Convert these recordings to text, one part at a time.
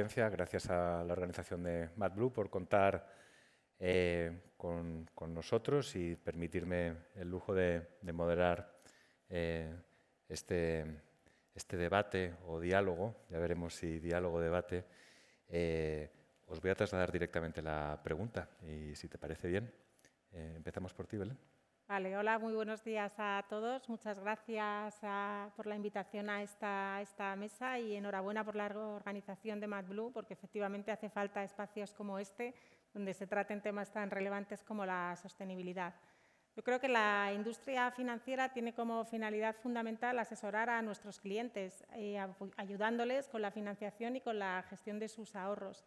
audiencia, gracias a la organización de MadBlue por contar con nosotros y permitirme el lujo de moderar este debate o diálogo. Ya veremos si diálogo o debate. Os voy a trasladar directamente la pregunta y, si te parece bien, empezamos por ti, Belén. Vale, hola, muy buenos días a todos. Muchas gracias por la invitación a esta mesa y enhorabuena por la organización de MadBlue, porque efectivamente hace falta espacios como este, donde se traten temas tan relevantes como la sostenibilidad. Yo creo que la industria financiera tiene como finalidad fundamental asesorar a nuestros clientes, ayudándoles con la financiación y con la gestión de sus ahorros.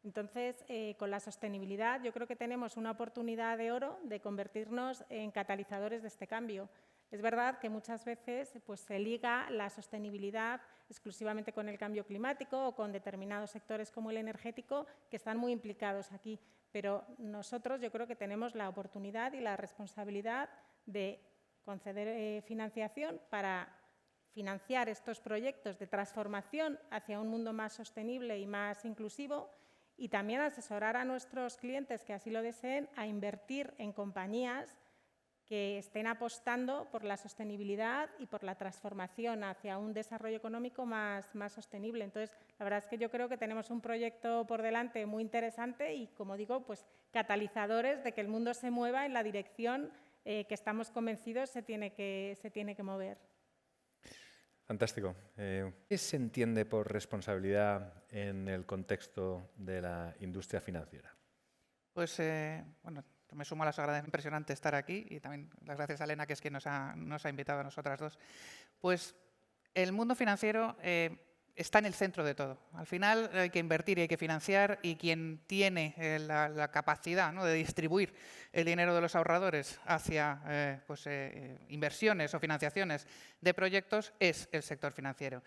Entonces, con la sostenibilidad yo creo que tenemos una oportunidad de oro de convertirnos en catalizadores de este cambio. Es verdad que muchas veces se liga la sostenibilidad exclusivamente con el cambio climático o con determinados sectores como el energético, que están muy implicados aquí. Pero nosotros yo creo que tenemos la oportunidad y la responsabilidad de conceder financiación para financiar estos proyectos de transformación hacia un mundo más sostenible y más inclusivo, y también asesorar a nuestros clientes que así lo deseen a invertir en compañías que estén apostando por la sostenibilidad y por la transformación hacia un desarrollo económico más sostenible. Entonces, la verdad es que yo creo que tenemos un proyecto por delante muy interesante y, como digo, catalizadores de que el mundo se mueva en la dirección que estamos convencidos se tiene que mover. Fantástico. ¿Qué se entiende por responsabilidad en el contexto de la industria financiera? Pues, bueno, me sumo a las gracias, impresionante estar aquí, y también las gracias a Elena, que es quien nos ha invitado a nosotras dos. Pues el mundo financiero está en el centro de todo. Al final hay que invertir y hay que financiar, y quien tiene la capacidad, ¿no?, de distribuir el dinero de los ahorradores hacia inversiones o financiaciones de proyectos es el sector financiero.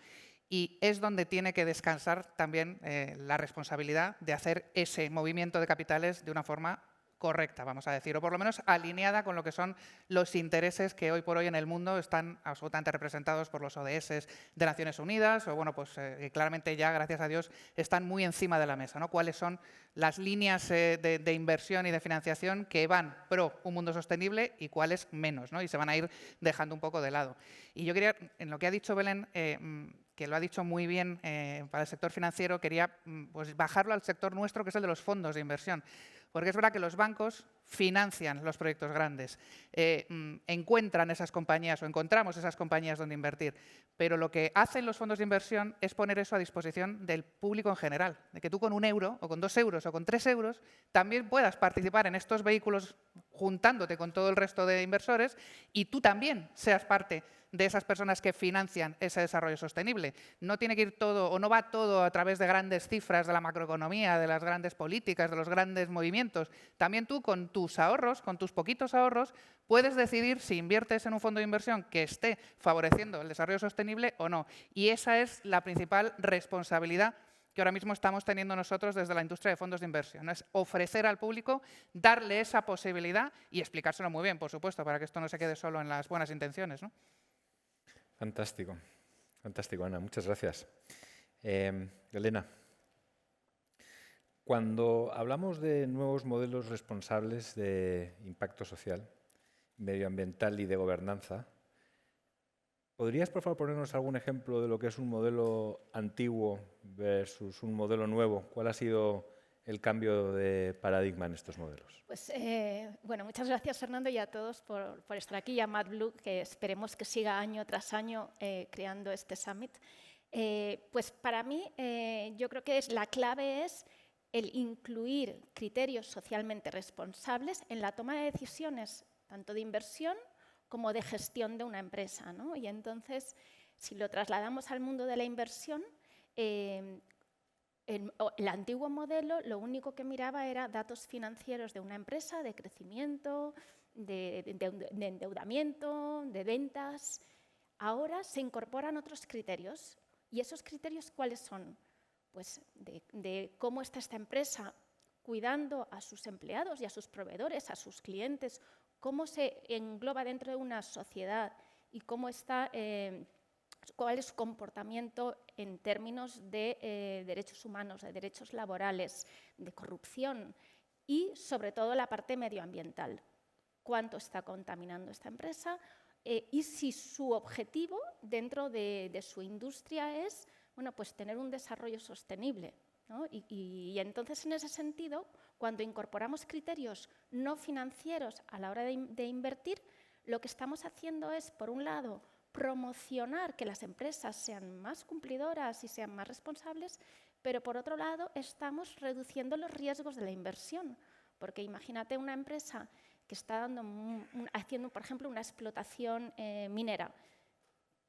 Y es donde tiene que descansar también la responsabilidad de hacer ese movimiento de capitales de una forma correcta, vamos a decir, o por lo menos alineada con lo que son los intereses que hoy por hoy en el mundo están absolutamente representados por los ODS de Naciones Unidas, o bueno, claramente ya, gracias a Dios, están muy encima de la mesa, ¿no? Cuáles son las líneas de inversión y de financiación que van pro un mundo sostenible y cuáles menos, ¿no? Y se van a ir dejando un poco de lado. Y yo quería, en lo que ha dicho Belén, que lo ha dicho muy bien para el sector financiero, quería bajarlo al sector nuestro, que es el de los fondos de inversión. Porque es verdad que los bancos financian los proyectos grandes, encuentran esas compañías o encontramos esas compañías donde invertir, pero lo que hacen los fondos de inversión es poner eso a disposición del público en general, de que tú con 1 euro o con 2 euros o con 3 euros también puedas participar en estos vehículos juntándote con todo el resto de inversores, y tú también seas parte de esas personas que financian ese desarrollo sostenible. No tiene que ir todo, o no va todo a través de grandes cifras de la macroeconomía, de las grandes políticas, de los grandes movimientos. También tú, con tus ahorros, con tus poquitos ahorros, puedes decidir si inviertes en un fondo de inversión que esté favoreciendo el desarrollo sostenible o no. Y esa es la principal responsabilidad que ahora mismo estamos teniendo nosotros desde la industria de fondos de inversión, ¿no? Es ofrecer al público, darle esa posibilidad y explicárselo muy bien, por supuesto, para que esto no se quede solo en las buenas intenciones, ¿no? Fantástico, fantástico, Ana, muchas gracias. Elena, cuando hablamos de nuevos modelos responsables de impacto social, medioambiental y de gobernanza, ¿podrías, por favor, ponernos algún ejemplo de lo que es un modelo antiguo versus un modelo nuevo? ¿Cuál ha sido el cambio de paradigma en estos modelos? Pues, bueno, muchas gracias, Fernando, y a todos por estar aquí, y a MadBlue, que esperemos que siga año tras año creando este summit. Pues para mí, yo creo que la clave es el incluir criterios socialmente responsables en la toma de decisiones, tanto de inversión como de gestión de una empresa, ¿no? Y entonces, si lo trasladamos al mundo de la inversión, el antiguo modelo lo único que miraba era datos financieros de una empresa, de crecimiento, de endeudamiento, de ventas. Ahora se incorporan otros criterios. ¿Y esos criterios cuáles son? Pues de cómo está esta empresa cuidando a sus empleados y a sus proveedores, a sus clientes, cómo se engloba dentro de una sociedad y cómo está, cuál es su comportamiento en términos de derechos humanos, de derechos laborales, de corrupción y, sobre todo, la parte medioambiental. ¿Cuánto está contaminando esta empresa? Y si su objetivo dentro de su industria es, bueno, pues tener un desarrollo sostenible, ¿no? Y entonces, en ese sentido, cuando incorporamos criterios no financieros a la hora de invertir, lo que estamos haciendo es, por un lado, promocionar que las empresas sean más cumplidoras y sean más responsables, pero por otro lado estamos reduciendo los riesgos de la inversión, porque imagínate una empresa que está haciendo, por ejemplo, una explotación minera,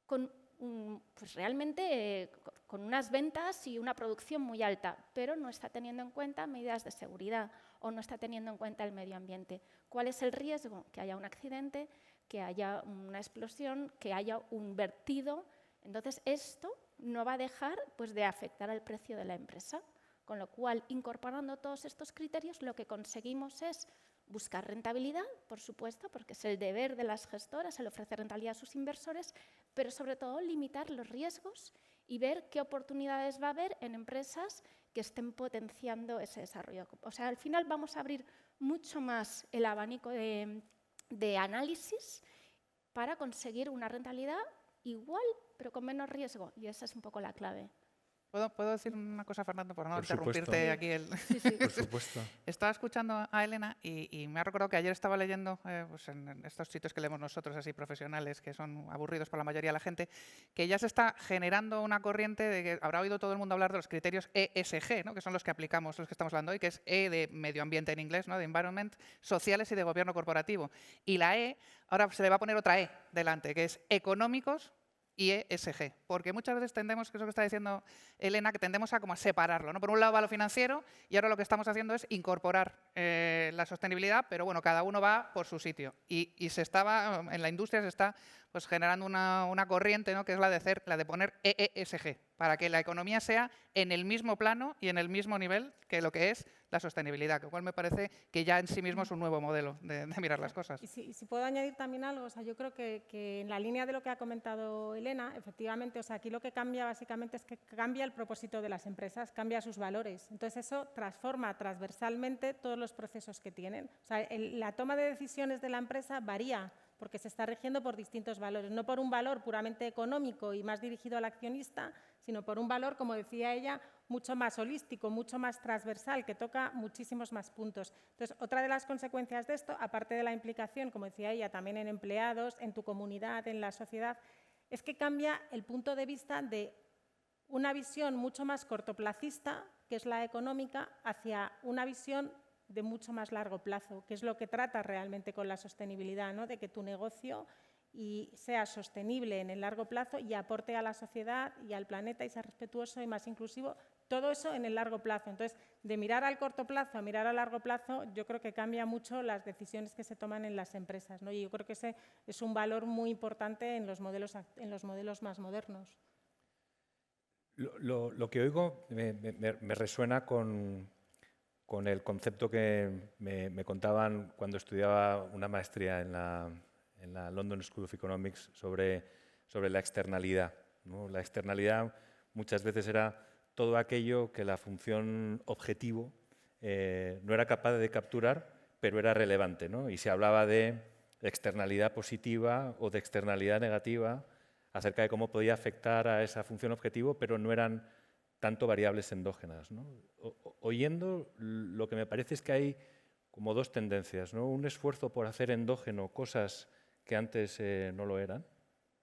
pues realmente con unas ventas y una producción muy alta, pero no está teniendo en cuenta medidas de seguridad o no está teniendo en cuenta el medio ambiente. ¿Cuál es el riesgo? Que haya un accidente, que haya una explosión, que haya un vertido. Entonces, esto no va a dejar pues, de afectar al precio de la empresa, con lo cual, incorporando todos estos criterios, lo que conseguimos es buscar rentabilidad, por supuesto, porque es el deber de las gestoras el ofrecer rentabilidad a sus inversores, pero sobre todo limitar los riesgos y ver qué oportunidades va a haber en empresas que estén potenciando ese desarrollo. O sea, al final vamos a abrir mucho más el abanico de análisis para conseguir una rentabilidad igual, pero con menos riesgo, y esa es un poco la clave. ¿Puedo decir una cosa, Fernando, por no Por interrumpirte supuesto. aquí? Sí, sí. Por supuesto. Estaba escuchando a Elena y me ha recordado que ayer estaba leyendo pues en estos sitios que leemos nosotros, así profesionales, que son aburridos para la mayoría de la gente, que ya se está generando una corriente de que habrá oído todo el mundo hablar de los criterios ESG, ¿no? Que son los que aplicamos, los que estamos hablando hoy, que es E de medio ambiente en inglés, ¿no? De environment, sociales y de gobierno corporativo. Y la E, ahora se le va a poner otra E delante, que es económicos y ESG, porque muchas veces tendemos, que es lo que está diciendo Elena, que tendemos a como a separarlo, ¿no? Por un lado va lo financiero y ahora lo que estamos haciendo es incorporar la sostenibilidad, pero bueno, cada uno va por su sitio. Y en la industria se está pues, generando una corriente, ¿no? Que es la de poner ESG, para que la economía sea en el mismo plano y en el mismo nivel que lo que es la sostenibilidad, que cual me parece que ya en sí mismo es un nuevo modelo de mirar las cosas. Y si puedo añadir también algo, o sea, yo creo que en la línea de lo que ha comentado Elena, efectivamente, o sea, aquí lo que cambia básicamente es que cambia el propósito de las empresas, cambia sus valores. Entonces, eso transforma transversalmente todos los procesos que tienen. O sea, la toma de decisiones de la empresa varía porque se está rigiendo por distintos valores, no por un valor puramente económico y más dirigido al accionista, sino por un valor, como decía ella, mucho más holístico, mucho más transversal, que toca muchísimos más puntos. Entonces, otra de las consecuencias de esto, aparte de la implicación, como decía ella, también en empleados, en tu comunidad, en la sociedad, es que cambia el punto de vista de una visión mucho más cortoplacista, que es la económica, hacia una visión de mucho más largo plazo, que es lo que trata realmente con la sostenibilidad, ¿no? De que tu negocio sea sostenible en el largo plazo y aporte a la sociedad y al planeta y sea respetuoso y más inclusivo, todo eso en el largo plazo. Entonces, de mirar al corto plazo a mirar al largo plazo, yo creo que cambia mucho las decisiones que se toman en las empresas, ¿no? Y yo creo que ese es un valor muy importante en los modelos más modernos. Lo que oigo me resuena con el concepto que me contaban cuando estudiaba una maestría en la London School of Economics sobre la externalidad, ¿no? La externalidad muchas veces era todo aquello que la función objetivo no era capaz de capturar, pero era relevante, ¿no? Y se hablaba de externalidad positiva o de externalidad negativa acerca de cómo podía afectar a esa función objetivo, pero no eran tanto variables endógenas, ¿no? Oyendo, lo que me parece es que hay como dos tendencias, ¿no? Un esfuerzo por hacer endógeno cosas que antes no lo eran,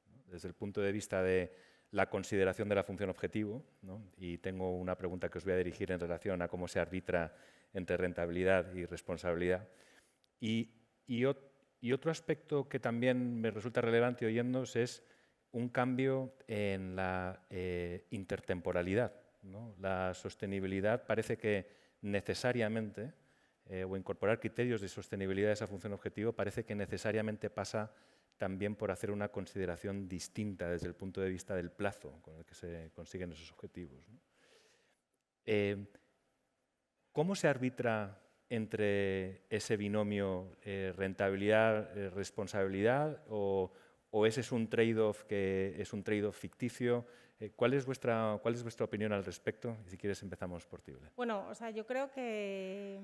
¿no? Desde el punto de vista de la consideración de la función objetivo, ¿no? Y tengo una pregunta que os voy a dirigir en relación a cómo se arbitra entre rentabilidad y responsabilidad. Y otro aspecto que también me resulta relevante oyéndoos es un cambio en la intertemporalidad, ¿no? La sostenibilidad parece que necesariamente, o incorporar criterios de sostenibilidad a esa función objetivo, parece que necesariamente pasa también por hacer una consideración distinta desde el punto de vista del plazo con el que se consiguen esos objetivos, ¿no? ¿Cómo se arbitra entre ese binomio rentabilidad-responsabilidad o ¿O ese es un trade-off que es un trade-off ficticio? ¿Cuál es vuestra opinión al respecto? Y si quieres empezamos por ti, Belén. Bueno, o sea, yo creo que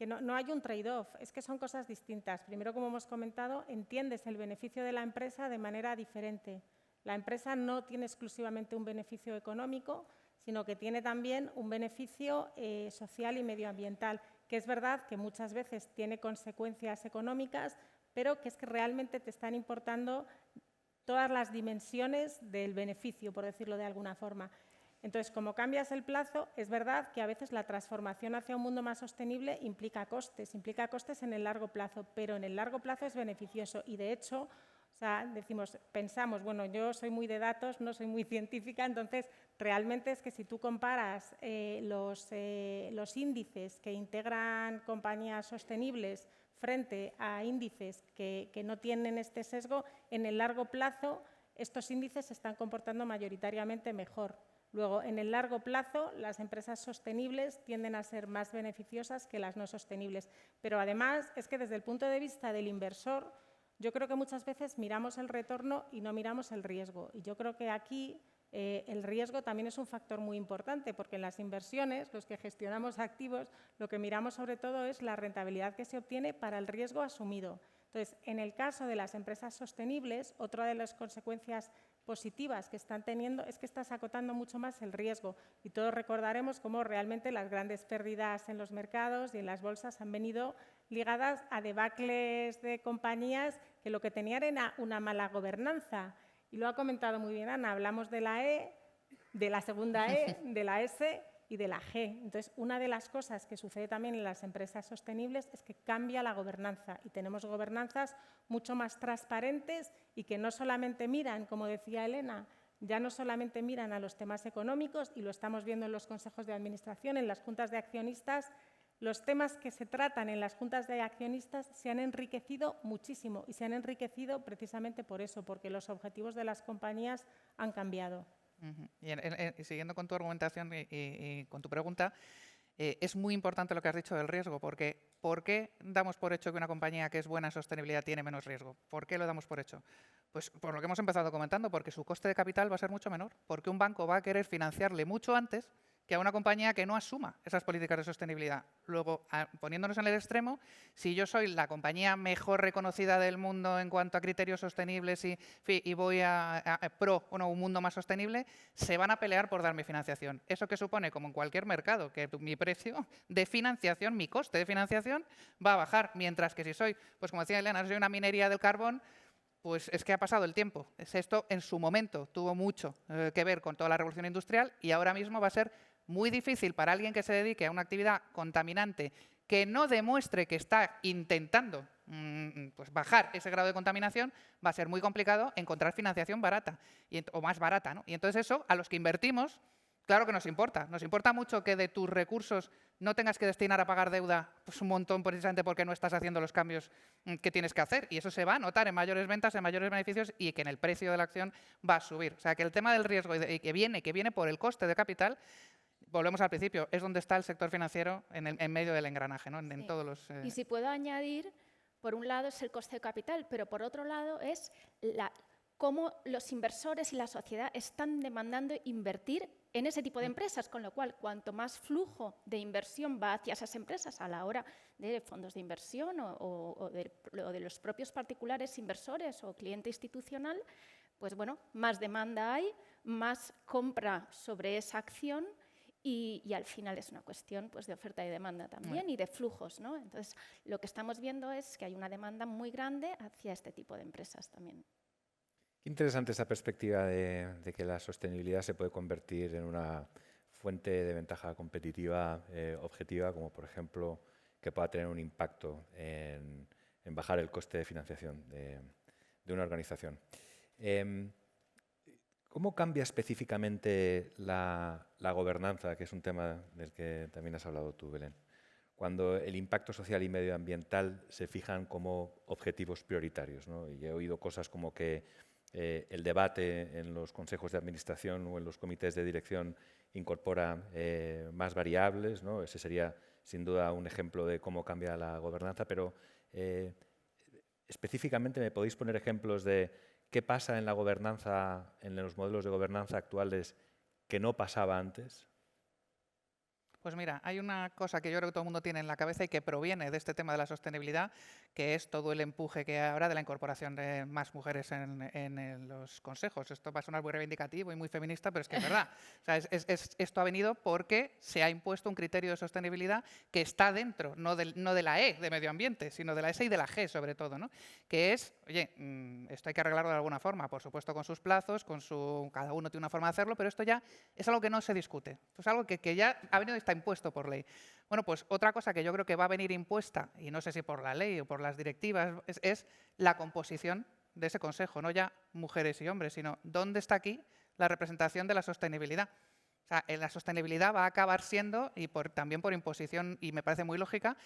no hay un trade-off, es que son cosas distintas. Primero, como hemos comentado, entiendes el beneficio de la empresa de manera diferente. La empresa no tiene exclusivamente un beneficio económico, sino que tiene también un beneficio social y medioambiental, que es verdad que muchas veces tiene consecuencias económicas, pero que es que realmente te están importando todas las dimensiones del beneficio, por decirlo de alguna forma. Entonces, como cambias el plazo, es verdad que a veces la transformación hacia un mundo más sostenible implica costes en el largo plazo, pero en el largo plazo es beneficioso y, de hecho, o sea, pensamos, bueno, yo soy muy de datos, no soy muy científica, entonces realmente es que si tú comparas los índices que integran compañías sostenibles frente a índices que no tienen este sesgo, en el largo plazo estos índices se están comportando mayoritariamente mejor. Luego, en el largo plazo, las empresas sostenibles tienden a ser más beneficiosas que las no sostenibles. Pero además, es que desde el punto de vista del inversor, yo creo que muchas veces miramos el retorno y no miramos el riesgo. Y yo creo que aquí el riesgo también es un factor muy importante, porque en las inversiones, los que gestionamos activos, lo que miramos sobre todo es la rentabilidad que se obtiene para el riesgo asumido. Entonces, en el caso de las empresas sostenibles, otra de las consecuencias positivas que están teniendo es que estás acotando mucho más el riesgo. Y todos recordaremos cómo realmente las grandes pérdidas en los mercados y en las bolsas han venido ligadas a debacles de compañías que lo que tenían era una mala gobernanza. Y lo ha comentado muy bien Ana, hablamos de la E, de la segunda E, de la S y de la G. Entonces, una de las cosas que sucede también en las empresas sostenibles es que cambia la gobernanza y tenemos gobernanzas mucho más transparentes y que no solamente miran, como decía Elena, ya no solamente miran a los temas económicos, y lo estamos viendo en los consejos de administración, en las juntas de accionistas. Los temas que se tratan en las juntas de accionistas se han enriquecido muchísimo y se han enriquecido precisamente por eso, porque los objetivos de las compañías han cambiado. Y siguiendo con tu argumentación y con tu pregunta, es muy importante lo que has dicho del riesgo, porque ¿por qué damos por hecho que una compañía que es buena en sostenibilidad tiene menos riesgo? ¿Por qué lo damos por hecho? Pues por lo que hemos empezado comentando, porque su coste de capital va a ser mucho menor, porque un banco va a querer financiarle mucho antes que a una compañía que no asuma esas políticas de sostenibilidad. Luego, poniéndonos en el extremo, si yo soy la compañía mejor reconocida del mundo en cuanto a criterios sostenibles y voy a un mundo más sostenible, se van a pelear por darme financiación. ¿Eso qué supone? Como en cualquier mercado, que mi precio de financiación, mi coste de financiación va a bajar, mientras que si soy, pues como decía Elena, soy una minería del carbón, pues es que ha pasado el tiempo. Esto en su momento tuvo mucho que ver con toda la revolución industrial y ahora mismo va a ser muy difícil para alguien que se dedique a una actividad contaminante que no demuestre que está intentando pues bajar ese grado de contaminación, va a ser muy complicado encontrar financiación barata o más barata, ¿no? Y entonces eso, a los que invertimos, claro que nos importa. Nos importa mucho que de tus recursos no tengas que destinar a pagar deuda pues un montón precisamente porque no estás haciendo los cambios que tienes que hacer. Y eso se va a notar en mayores ventas, en mayores beneficios y que en el precio de la acción va a subir. O sea, que el tema del riesgo y que viene por el coste de capital, volvemos al principio, es donde está el sector financiero en medio del engranaje, ¿no? En todos los, Y si puedo añadir, por un lado es el coste de capital, pero por otro lado es cómo los inversores y la sociedad están demandando invertir en ese tipo de empresas, con lo cual, cuanto más flujo de inversión va hacia esas empresas a la hora de fondos de inversión o de los propios particulares inversores o cliente institucional, pues bueno, más demanda hay, más compra sobre esa acción. Y al final es una cuestión pues, de oferta y demanda también y de flujos, ¿no? Entonces, lo que estamos viendo es que hay una demanda muy grande hacia este tipo de empresas también. Qué interesante esa perspectiva de que la sostenibilidad se puede convertir en una fuente de ventaja competitiva objetiva, como por ejemplo que pueda tener un impacto en bajar el coste de financiación de una organización. ¿Cómo cambia específicamente la gobernanza, que es un tema del que también has hablado tú, Belén, cuando el impacto social y medioambiental se fijan como objetivos prioritarios, ¿no? Y he oído cosas como que el debate en los consejos de administración o en los comités de dirección incorpora más variables, ¿no? Ese sería sin duda un ejemplo de cómo cambia la gobernanza, pero específicamente me podéis poner ejemplos de qué pasa en la gobernanza, en los modelos de gobernanza actuales que no pasaba antes? Pues mira, hay una cosa que yo creo que todo el mundo tiene en la cabeza y que proviene de este tema de la sostenibilidad, que es todo el empuje que hay ahora de la incorporación de más mujeres en los consejos. Esto va a sonar muy reivindicativo y muy feminista, pero es que es verdad. O sea, esto ha venido porque se ha impuesto un criterio de sostenibilidad que está dentro, no de la E, de medio ambiente, sino de la S y de la G, sobre todo, ¿no? Que es, oye, esto hay que arreglarlo de alguna forma, por supuesto con sus plazos, cada uno tiene una forma de hacerlo, pero esto ya es algo que no se discute. Esto es algo que ya ha venido y está impuesto por ley. Bueno, pues otra cosa que yo creo que va a venir impuesta, y no sé si por la ley o por las directivas, es la composición de ese consejo, no ya mujeres y hombres, sino dónde está aquí la representación de la sostenibilidad. O sea, la sostenibilidad va a acabar siendo, y también por imposición, y me parece muy lógica,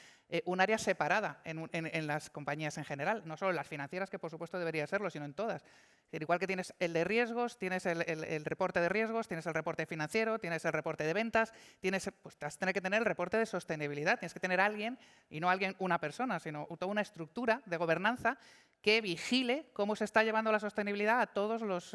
un área separada en las compañías en general, no solo en las financieras, que por supuesto debería serlo, sino en todas. Es decir, igual que tienes el de riesgos, tienes el reporte de riesgos, tienes el reporte financiero, tienes el reporte de ventas, pues vas a tener que tener el reporte de sostenibilidad, tienes que tener a alguien, y no una persona, sino toda una estructura de gobernanza que vigile cómo se está llevando la sostenibilidad a todos los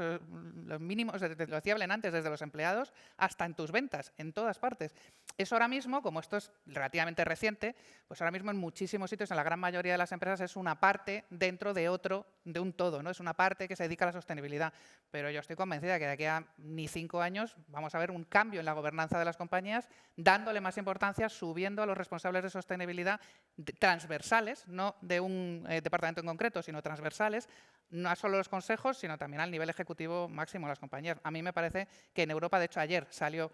mínimos, lo decía Belén antes, desde los empleados hasta en tus ventas, en todas partes. Eso ahora mismo, como esto es relativamente reciente, pues ahora mismo en muchísimos sitios, en la gran mayoría de las empresas, es una parte dentro de un todo, ¿no? Es una parte que se dedica a la sostenibilidad. Pero yo estoy convencida que de aquí a ni 5 años vamos a ver un cambio en la gobernanza de las compañías, dándole más importancia, subiendo a los responsables de sostenibilidad transversales, no de un departamento en concreto, sino transversales, no solo los consejos, sino también al nivel ejecutivo máximo de las compañías. A mí me parece que en Europa, de hecho ayer salió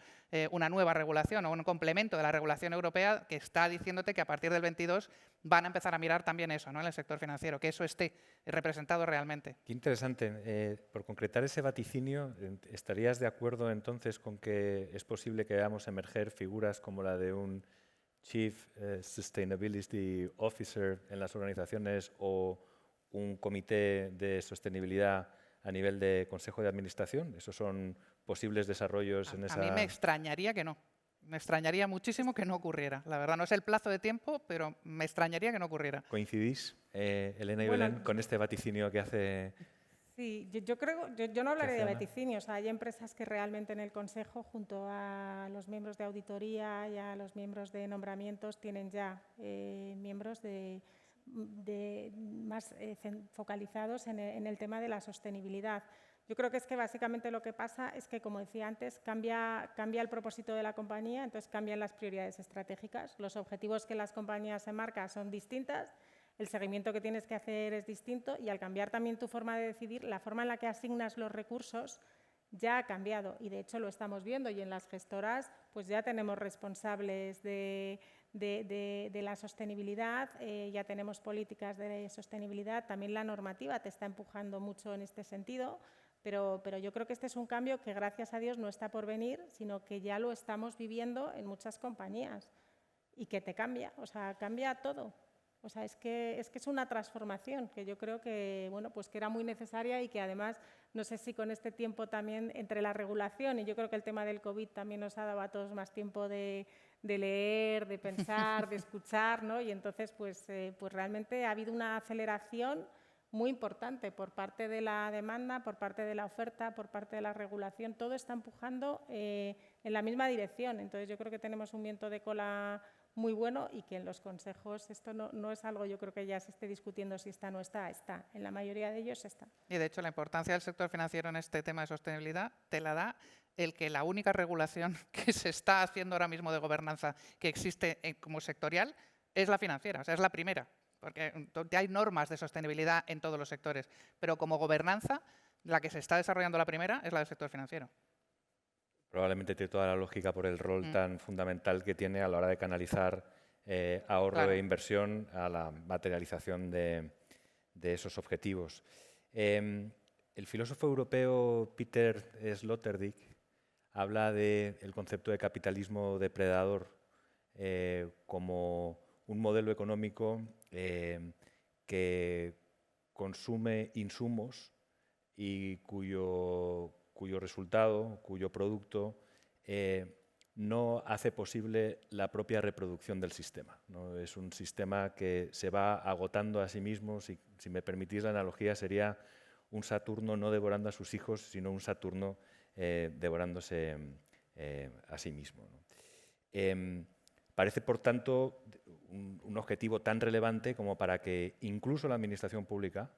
una nueva regulación o un complemento de la regulación europea que está diciéndote que a partir del 22 van a empezar a mirar también eso, ¿no? En el sector financiero, que eso esté representado realmente. Qué interesante. Por concretar ese vaticinio, ¿estarías de acuerdo entonces con que es posible que veamos emerger figuras como la de un Chief Sustainability Officer en las organizaciones o un comité de sostenibilidad a nivel de consejo de administración? ¿Esos son posibles desarrollos en esa...? A mí me extrañaría que no. Me extrañaría muchísimo que no ocurriera. La verdad, no sé el plazo de tiempo, pero me extrañaría que no ocurriera. ¿Coincidís, Elena y Belén, con este vaticinio que hace...? Sí, yo no hablaré de vaticinios. Hay empresas que realmente en el Consejo, junto a los miembros de auditoría y a los miembros de nombramientos, tienen ya miembros más focalizados en el tema de la sostenibilidad. Yo creo que es que básicamente lo que pasa es que, como decía antes, cambia el propósito de la compañía, entonces cambian las prioridades estratégicas. Los objetivos que las compañías se marcan son distintas, el seguimiento que tienes que hacer es distinto y al cambiar también tu forma de decidir, la forma en la que asignas los recursos ya ha cambiado y de hecho lo estamos viendo y en las gestoras pues ya tenemos responsables de la sostenibilidad, ya tenemos políticas de sostenibilidad, también la normativa te está empujando mucho en este sentido. Pero yo creo que este es un cambio que, gracias a Dios, no está por venir, sino que ya lo estamos viviendo en muchas compañías y que te cambia, o sea, cambia todo. O sea, es que es una transformación que yo creo que, bueno, pues que era muy necesaria y que además, no sé si con este tiempo también entre la regulación y yo creo que el tema del COVID también nos ha dado a todos más tiempo de leer, de pensar, de escuchar, ¿no? Y entonces, pues realmente ha habido una aceleración muy importante por parte de la demanda, por parte de la oferta, por parte de la regulación. Todo está empujando en la misma dirección. Entonces, yo creo que tenemos un viento de cola muy bueno y que en los consejos esto no es algo, yo creo que ya se esté discutiendo si está o no está, está. En la mayoría de ellos está. Y de hecho la importancia del sector financiero en este tema de sostenibilidad te la da el que la única regulación que se está haciendo ahora mismo de gobernanza que existe como sectorial es la financiera, o sea, es la primera. Porque hay normas de sostenibilidad en todos los sectores, pero como gobernanza, la que se está desarrollando la primera es la del sector financiero. Probablemente tiene toda la lógica por el rol tan fundamental que tiene a la hora de canalizar ahorro e inversión a la materialización de esos objetivos. El filósofo europeo Peter Sloterdijk habla del concepto de capitalismo depredador como un modelo económico que consume insumos y cuyo resultado, cuyo producto no hace posible la propia reproducción del sistema, ¿no? Es un sistema que se va agotando a sí mismo. Si me permitís la analogía, sería un Saturno no devorando a sus hijos, sino un Saturno devorándose a sí mismo, ¿no? Parece, por tanto, un objetivo tan relevante como para que incluso la administración pública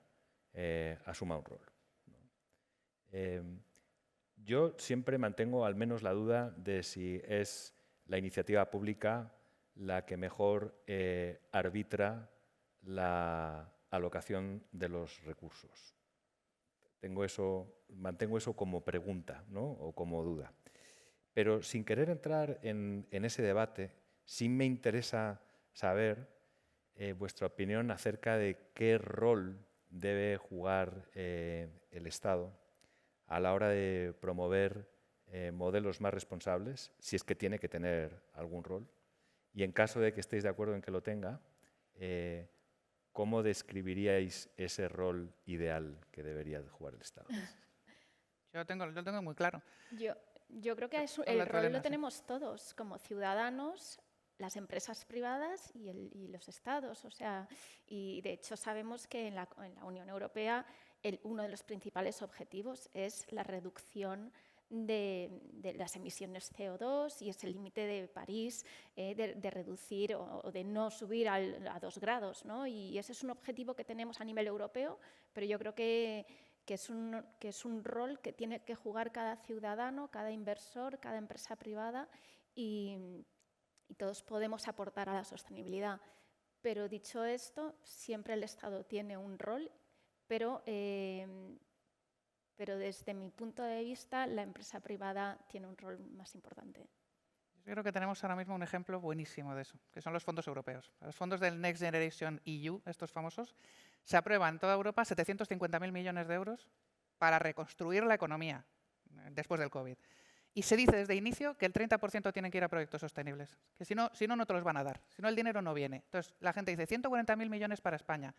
asuma un rol, ¿no? Yo siempre mantengo al menos la duda de si es la iniciativa pública la que mejor arbitra la alocación de los recursos. Mantengo eso como pregunta, ¿no? O como duda. Pero sin querer entrar en ese debate, sí me interesa saber vuestra opinión acerca de qué rol debe jugar el Estado a la hora de promover modelos más responsables, si es que tiene que tener algún rol. Y en caso de que estéis de acuerdo en que lo tenga, ¿cómo describiríais ese rol ideal que debería de jugar el Estado? Yo lo tengo muy claro. Yo creo que el rol lo tenemos todos, como ciudadanos, las empresas privadas y los estados. O sea, y de hecho sabemos que en la Unión Europea uno de los principales objetivos es la reducción de las emisiones CO2 y es el límite de París de reducir o de no subir a 2 grados, ¿no? Y ese es un objetivo que tenemos a nivel europeo, pero yo creo que es un rol que tiene que jugar cada ciudadano, cada inversor, cada empresa privada y todos podemos aportar a la sostenibilidad. Pero dicho esto, siempre el Estado tiene un rol, pero desde mi punto de vista la empresa privada tiene un rol más importante. Yo creo que tenemos ahora mismo un ejemplo buenísimo de eso, que son los fondos europeos. Los fondos del Next Generation EU, estos famosos, se aprueban en toda Europa 750.000 millones de euros para reconstruir la economía después del COVID. Y se dice desde inicio que el 30% tienen que ir a proyectos sostenibles, que si no, no te los van a dar, si no el dinero no viene. Entonces la gente dice 140.000 millones para España.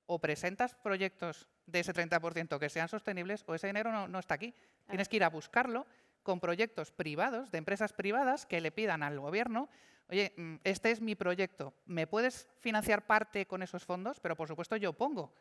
O presentas proyectos de ese 30% que sean sostenibles o ese dinero no está aquí. Tienes que ir a buscarlo con proyectos privados, de empresas privadas, que le pidan al gobierno, oye, este es mi proyecto, ¿me puedes financiar parte con esos fondos? Pero por supuesto yo pongo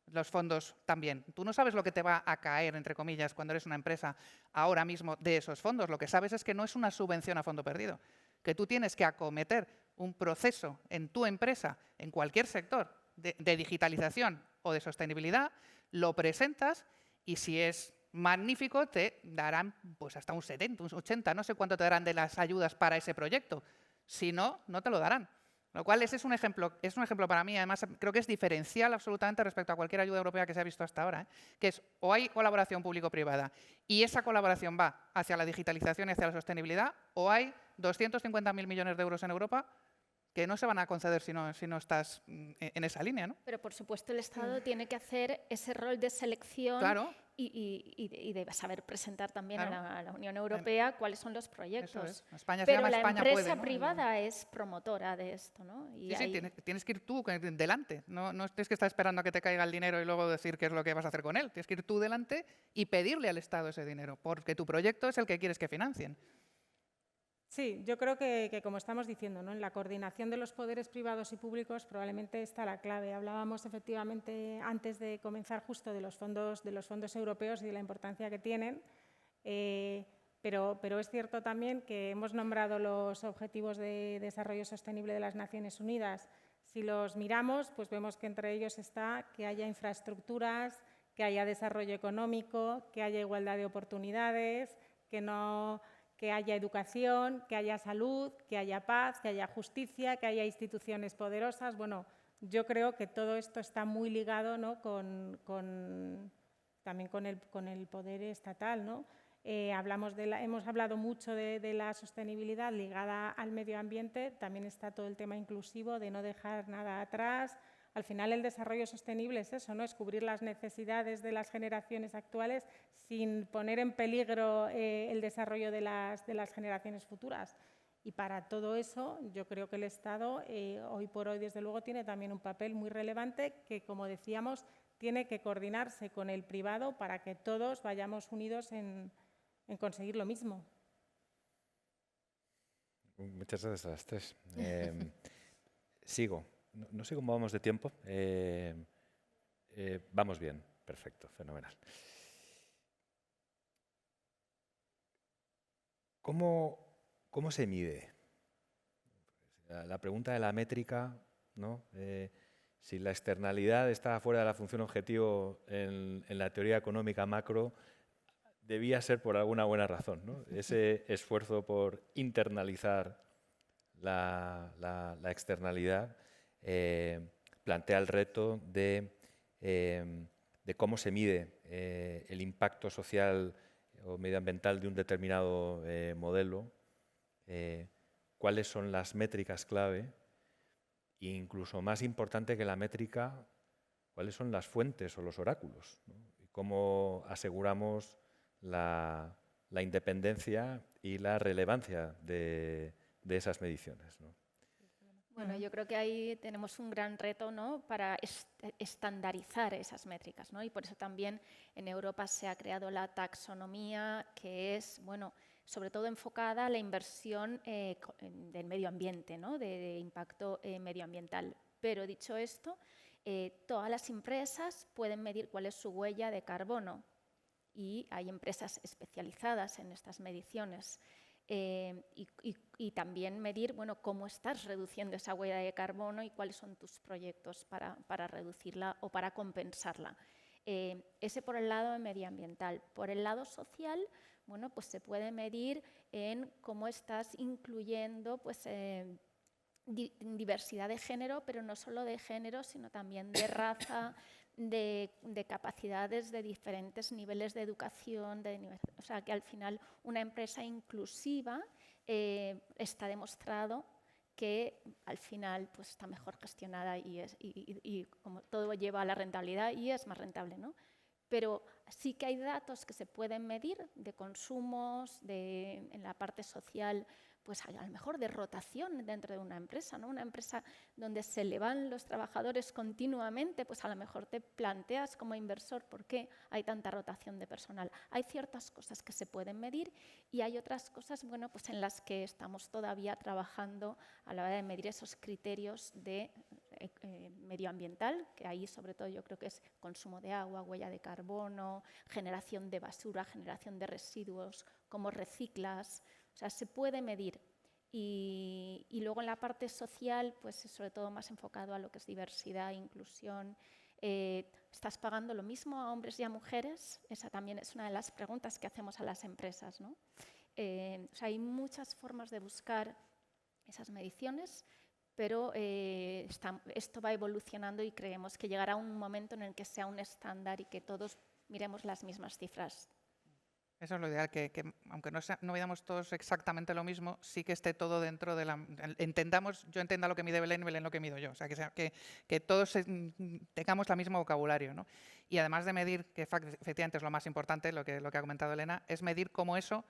los fondos también. Tú no sabes lo que te va a caer, entre comillas, cuando eres una empresa ahora mismo de esos fondos. Lo que sabes es que no es una subvención a fondo perdido, que tú tienes que acometer un proceso en tu empresa, en cualquier sector, de digitalización o de sostenibilidad, lo presentas y si es magnífico te darán pues hasta un 70, un 80, no sé cuánto te darán de las ayudas para ese proyecto. Si no, no te lo darán. Lo cual ese es un ejemplo para mí, además creo que es diferencial absolutamente respecto a cualquier ayuda europea que se ha visto hasta ahora, que es o hay colaboración público-privada y esa colaboración va hacia la digitalización y hacia la sostenibilidad, o hay 250.000 millones de euros en Europa que no se van a conceder si no estás en esa línea, ¿no? Pero, por supuesto, el Estado tiene que hacer ese rol de selección, claro, y debe saber presentar también claro, a la Unión Europea cuáles son los proyectos. Eso es. España se pero llama la España empresa puede, ¿no? privada es promotora de esto, ¿no? Y sí, tienes que ir tú delante. No tienes que estar esperando a que te caiga el dinero y luego decir qué es lo que vas a hacer con él. Tienes que ir tú delante y pedirle al Estado ese dinero, porque tu proyecto es el que quieres que financien. Sí, yo creo que como estamos diciendo, ¿no? En la coordinación de los poderes privados y públicos probablemente está la clave. Hablábamos efectivamente antes de comenzar justo de los fondos europeos y de la importancia que tienen, pero es cierto también que hemos nombrado los Objetivos de Desarrollo Sostenible de las Naciones Unidas. Si los miramos, pues vemos que entre ellos está que haya infraestructuras, que haya desarrollo económico, que haya igualdad de oportunidades, que haya educación, que haya salud, que haya paz, que haya justicia, que haya instituciones poderosas. Bueno, yo creo que todo esto está muy ligado, ¿no? también con el poder estatal, ¿no? Hemos hablado mucho de la sostenibilidad ligada al medio ambiente, también está todo el tema inclusivo de no dejar nada atrás. Al final el desarrollo sostenible es eso, ¿no? Es cubrir las necesidades de las generaciones actuales sin poner en peligro el desarrollo de las generaciones futuras. Y para todo eso yo creo que el Estado hoy por hoy desde luego tiene también un papel muy relevante que, como decíamos, tiene que coordinarse con el privado para que todos vayamos unidos en conseguir lo mismo. Muchas gracias a las tres. Sigo. No sé cómo vamos de tiempo. Vamos bien. perfecto, fenomenal. ¿Cómo se mide? La pregunta de la métrica, ¿no? Si la externalidad está fuera de la función objetivo en la teoría económica macro, debía ser por alguna buena razón, ¿no? Ese esfuerzo por internalizar la externalidad plantea el reto de cómo se mide el impacto social o medioambiental de un determinado modelo, cuáles son las métricas clave e incluso más importante que la métrica, cuáles son las fuentes o los oráculos, ¿no? Y cómo aseguramos la independencia y la relevancia de esas mediciones, ¿no? Bueno, yo creo que ahí tenemos un gran reto, ¿no?, para estandarizar esas métricas, ¿no? Y por eso también en Europa se ha creado la taxonomía, que es, bueno, sobre todo enfocada a la inversión del medio ambiente, ¿no?, de impacto medioambiental. Pero dicho esto, todas las empresas pueden medir cuál es su huella de carbono y hay empresas especializadas en estas mediciones. Y también medir, bueno, cómo estás reduciendo esa huella de carbono y cuáles son tus proyectos para reducirla o para compensarla. Ese por el lado medioambiental. Por el lado social, bueno, pues se puede medir en cómo estás incluyendo, pues, diversidad de género, pero no solo de género, sino también de raza, de capacidades, de diferentes niveles de educación, o sea, que al final una empresa inclusiva está demostrado que al final pues, está mejor gestionada y como todo lleva a la rentabilidad y es más rentable, ¿no? Pero sí que hay datos que se pueden medir de consumos, en la parte social, pues a lo mejor de rotación dentro de una empresa, ¿no? Una empresa donde se le van los trabajadores continuamente, pues a lo mejor te planteas como inversor por qué hay tanta rotación de personal. Hay ciertas cosas que se pueden medir y hay otras cosas, bueno, pues en las que estamos todavía trabajando a la hora de medir esos criterios de medioambiental, que ahí sobre todo yo creo que es consumo de agua, huella de carbono, generación de basura, generación de residuos, cómo reciclas. O sea, se puede medir. Y luego en la parte social, pues sobre todo más enfocado a lo que es diversidad e inclusión. ¿Estás pagando lo mismo a hombres y a mujeres? Esa también es una de las preguntas que hacemos a las empresas, ¿no? O sea, hay muchas formas de buscar esas mediciones, pero esto va evolucionando y creemos que llegará un momento en el que sea un estándar y que todos miremos las mismas cifras. Eso es lo ideal, que aunque no veamos todos exactamente lo mismo, sí que esté todo dentro de yo entienda lo que mide Belén y Belén lo que mido yo. O sea, que todos tengamos el mismo vocabulario, ¿no? Y además de medir, que efectivamente es lo más importante, lo que ha comentado Elena, es medir cómo eso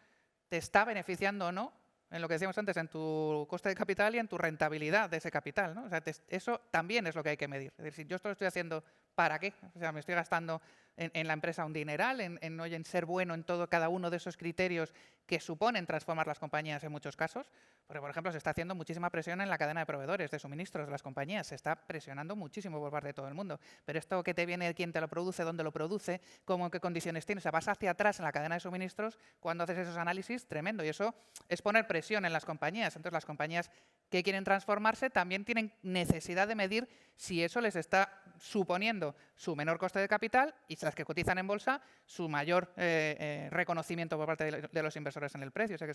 te está beneficiando o no, en lo que decíamos antes, en tu coste de capital y en tu rentabilidad de ese capital, ¿no? O sea, eso también es lo que hay que medir. Es decir, yo esto lo estoy haciendo ¿para qué? O sea, me estoy gastando en la empresa un dineral, en ser bueno en cada uno de esos criterios que suponen transformar las compañías en muchos casos. Porque, por ejemplo, se está haciendo muchísima presión en la cadena de proveedores, de suministros de las compañías. Se está presionando muchísimo por parte de todo el mundo. Pero esto que te viene, quién te lo produce, dónde lo produce, cómo, en qué condiciones tiene. O sea, vas hacia atrás en la cadena de suministros cuando haces esos análisis, tremendo. Y eso es poner presión en las compañías. Entonces, las compañías que quieren transformarse también tienen necesidad de medir si eso les está suponiendo su menor coste de capital y las que cotizan en bolsa su mayor reconocimiento por parte de los inversores en el precio. O sea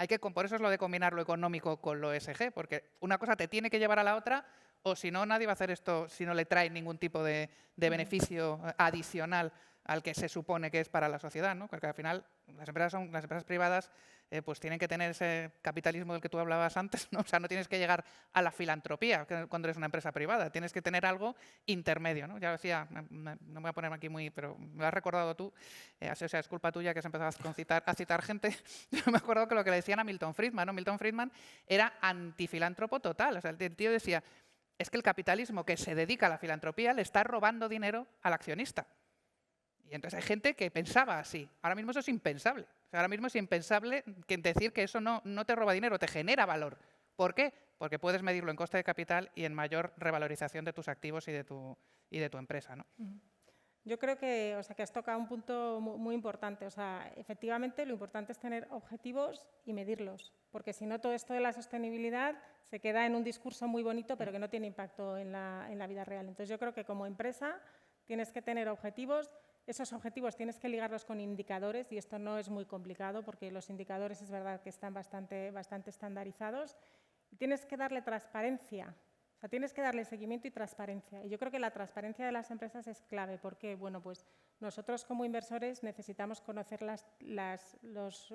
que por eso es lo de combinar lo económico con lo ESG, porque una cosa te tiene que llevar a la otra, o si no, nadie va a hacer esto si no le trae ningún tipo de beneficio adicional al que se supone que es para la sociedad, ¿no? Porque al final las empresas privadas pues tienen que tener ese capitalismo del que tú hablabas antes, ¿no? O sea, no tienes que llegar a la filantropía cuando eres una empresa privada, tienes que tener algo intermedio, ¿no? Ya decía, no me voy a ponerme aquí pero me lo has recordado tú, o sea, es culpa tuya que has empezado a citar gente. Yo me acuerdo que lo que le decían a Milton Friedman, ¿no? Milton Friedman era antifilántropo total, o sea, el tío decía, es que el capitalismo que se dedica a la filantropía le está robando dinero al accionista. Y entonces hay gente que pensaba así. Ahora mismo eso es impensable. O sea, ahora mismo es impensable decir que eso no te roba dinero, te genera valor. ¿Por qué? Porque puedes medirlo en coste de capital y en mayor revalorización de tus activos y de tu empresa, ¿no? Yo creo que, que has tocado un punto muy importante. Efectivamente, lo importante es tener objetivos y medirlos, porque si no, todo esto de la sostenibilidad se queda en un discurso muy bonito, pero que no tiene impacto en la vida real. Entonces, yo creo que como empresa tienes que tener objetivos. Esos objetivos tienes que ligarlos con indicadores, y esto no es muy complicado, porque los indicadores es verdad que están bastante estandarizados. Y tienes que darle transparencia. Tienes que darle seguimiento y transparencia. Y yo creo que la transparencia de las empresas es clave, porque pues nosotros como inversores necesitamos conocer los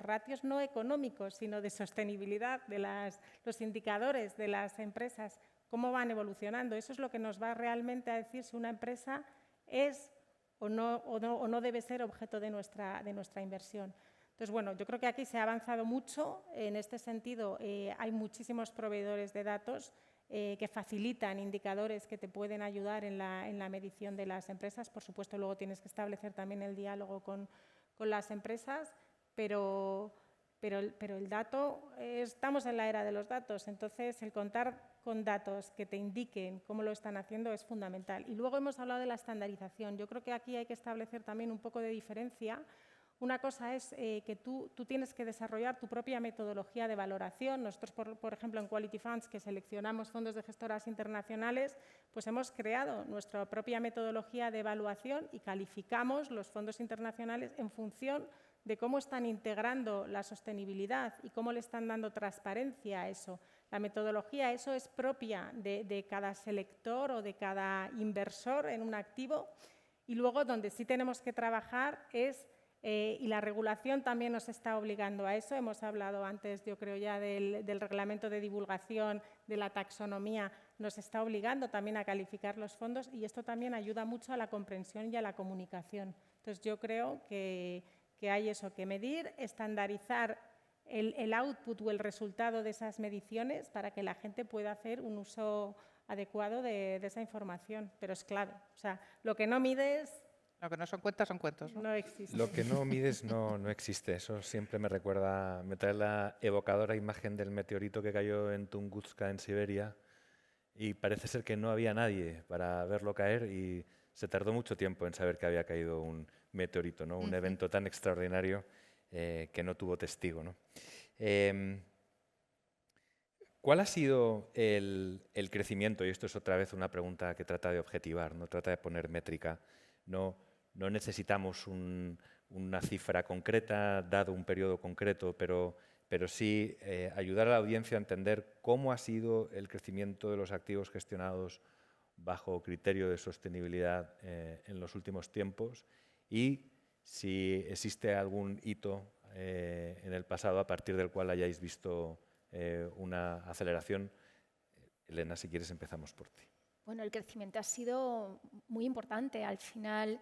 ratios no económicos, sino de sostenibilidad, los indicadores de las empresas, cómo van evolucionando. Eso es lo que nos va realmente a decir si una empresa es o no debe ser objeto de nuestra inversión. Entonces, yo creo que aquí se ha avanzado mucho. En este sentido, hay muchísimos proveedores de datos que facilitan indicadores que te pueden ayudar en la medición de las empresas. Por supuesto, luego tienes que establecer también el diálogo con las empresas, pero el dato, estamos en la era de los datos, entonces el contar con datos que te indiquen cómo lo están haciendo es fundamental. Y luego hemos hablado de la estandarización. Yo creo que aquí hay que establecer también un poco de diferencia. Una cosa es que tú tienes que desarrollar tu propia metodología de valoración. Nosotros, por ejemplo, en Quality Funds, que seleccionamos fondos de gestoras internacionales, pues hemos creado nuestra propia metodología de evaluación y calificamos los fondos internacionales en función de cómo están integrando la sostenibilidad y cómo le están dando transparencia a eso. La metodología, eso es propia de cada selector o de cada inversor en un activo. Y luego, donde sí tenemos que trabajar es... y la regulación también nos está obligando a eso. Hemos hablado antes, yo creo ya, del reglamento de divulgación, de la taxonomía. Nos está obligando también a calificar los fondos y esto también ayuda mucho a la comprensión y a la comunicación. Entonces, yo creo que hay eso, que medir, estandarizar el output o el resultado de esas mediciones para que la gente pueda hacer un uso adecuado de esa información. Pero es clave. Lo que no mides... Lo que no son cuentas son cuentos, ¿no? No existe. Lo que no mides no existe. Eso siempre me trae la evocadora imagen del meteorito que cayó en Tunguska, en Siberia, y parece ser que no había nadie para verlo caer y se tardó mucho tiempo en saber que había caído un meteorito, ¿no? Un evento tan extraordinario que no tuvo testigo, ¿no? ¿Cuál ha sido el crecimiento? Y esto es otra vez una pregunta que trata de objetivar, no trata de poner métrica. No necesitamos una cifra concreta, dado un periodo concreto, pero sí ayudar a la audiencia a entender cómo ha sido el crecimiento de los activos gestionados bajo criterio de sostenibilidad en los últimos tiempos y si existe algún hito en el pasado a partir del cual hayáis visto una aceleración. Elena, si quieres empezamos por ti. Bueno, el crecimiento ha sido muy importante. Al final,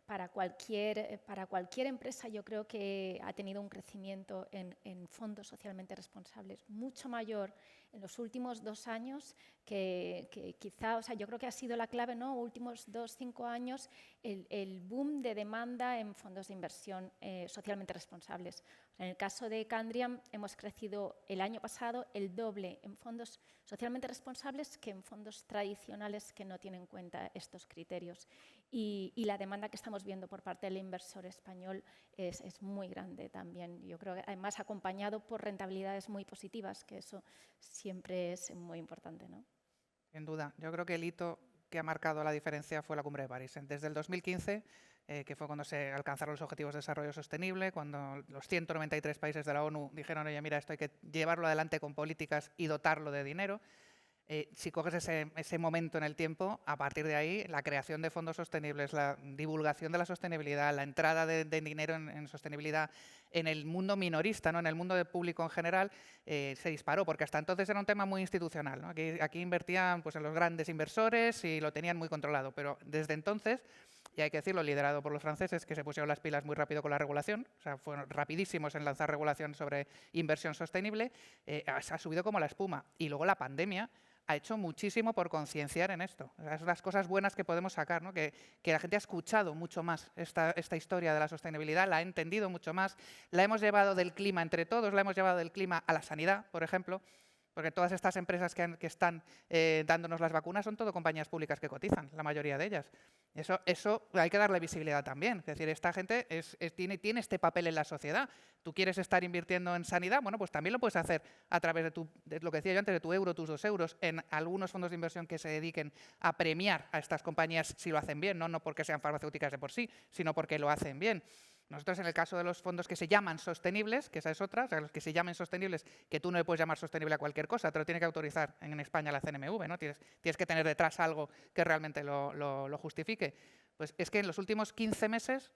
para cualquier empresa, yo creo que ha tenido un crecimiento en fondos socialmente responsables mucho mayor en los últimos 2 años que quizá, yo creo que ha sido la clave, ¿no? Últimos 2-5 años, el boom de demanda en fondos de inversión socialmente responsables. En el caso de Candriam, hemos crecido el año pasado el doble en fondos socialmente responsables que en fondos tradicionales que no tienen en cuenta estos criterios. Y la demanda que estamos viendo por parte del inversor español es muy grande también. Yo creo que además acompañado por rentabilidades muy positivas, que eso siempre es muy importante, ¿no? Sin duda. Yo creo que el hito que ha marcado la diferencia fue la Cumbre de París. Desde el 2015, que fue cuando se alcanzaron los Objetivos de Desarrollo Sostenible, cuando los 193 países de la ONU dijeron, oye, mira, esto hay que llevarlo adelante con políticas y dotarlo de dinero. Si coges ese momento en el tiempo, a partir de ahí, la creación de fondos sostenibles, la divulgación de la sostenibilidad, la entrada de dinero en sostenibilidad en el mundo minorista, ¿no? En el mundo del público en general, se disparó, porque hasta entonces era un tema muy institucional, ¿no? Aquí invertían pues, en los grandes inversores y lo tenían muy controlado, pero desde entonces, y hay que decirlo, liderado por los franceses, que se pusieron las pilas muy rápido con la regulación, o sea, fueron rapidísimos en lanzar regulación sobre inversión sostenible, ha subido como la espuma. Y luego la pandemia ha hecho muchísimo por concienciar en esto. O sea, es las cosas buenas que podemos sacar, ¿no? Que la gente ha escuchado mucho más esta historia de la sostenibilidad, la ha entendido mucho más, la hemos llevado del clima entre todos, la hemos llevado del clima a la sanidad, por ejemplo. porque todas estas empresas que están dándonos las vacunas son todo compañías públicas que cotizan, la mayoría de ellas. Eso hay que darle visibilidad también. Es decir, esta gente tiene este papel en la sociedad. Tú quieres estar invirtiendo en sanidad, bueno, pues también lo puedes hacer a través de lo que decía yo antes, de tu euro, tus 2 euros, en algunos fondos de inversión que se dediquen a premiar a estas compañías si lo hacen bien, no porque sean farmacéuticas de por sí, sino porque lo hacen bien. Nosotros, en el caso de los fondos que se llaman sostenibles, que esa es otra, o sea, los que se llamen sostenibles, que tú no le puedes llamar sostenible a cualquier cosa, te lo tiene que autorizar en España la CNMV, ¿no? Tienes que tener detrás algo que realmente lo justifique. Pues es que en los últimos 15 meses,